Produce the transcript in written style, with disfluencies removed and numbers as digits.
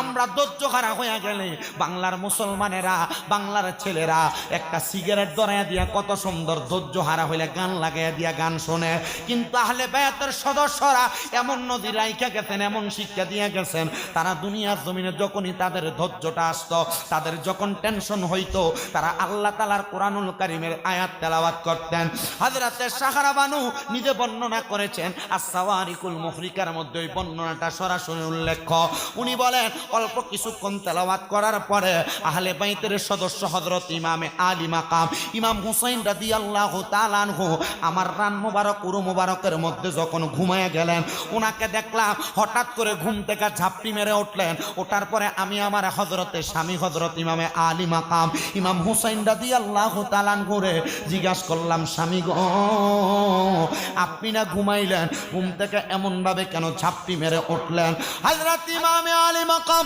আমরা ধৈর্য হারা হয়ে গেলে বাংলার মুসলমানেরা, বাংলার ছেলেরা একটা সিগারেট ধরাইয়া দিয়া কত সুন্দর ধৈর্য হারা হইলে গান লাগাইয়া দিয়া গান শোনে। কিন্তু আহলে বায়াতের সদস্যরা এমন নদী রাইখা গেছেন, এমন শিক্ষা দিয়ে গেছেন, তারা দুনিয়ার জমিনে যখনই তাদের ধৈর্যটা আসতো, তাদের যখন টেনশন হইতো, তারা আল্লাহ তাআলার কোরআনুল কারীমের আয়াত তেলাওয়াত করতেন। হযরতে সাহারা বানু নিজে বর্ণনা করেছেন, আস-সাওয়ারিকুল মুহরিকার মধ্যে ওই বর্ণনাটা সরাসরি উল্লেখ। উনি বলেন অল্প কিছুক্ষণ তেলাওয়াত করার পরে আহলে বাইতের সদস্য হযরত ইমামে আলী মাকাম ইমাম হুসাইন রাদিয়াল্লাহু তাআলা আনহু আমার রান মোবারক উরু মোবারকের মধ্যে যখন ঘুমায় গেলেন, ওনাকে দেখলাম হঠাৎ করে ঘুম থেকে ঝাপটি মেরে উঠলেন। ওঠার পরে আমি আমার হযরতের স্বামী হযরত ইমামে আলী মাকাম ইমাম হুসাইন রাদিয়াল্লাহু তাআলা আনহুরে জিজ্ঞাসা করলাম, স্বামী গো, আপনি না ঘুমাইলেন, ঘুম থেকে এমন ভাবে কেন ঝাপটি মেরে উঠলেন? হযরত ইমামে আলী মাকাম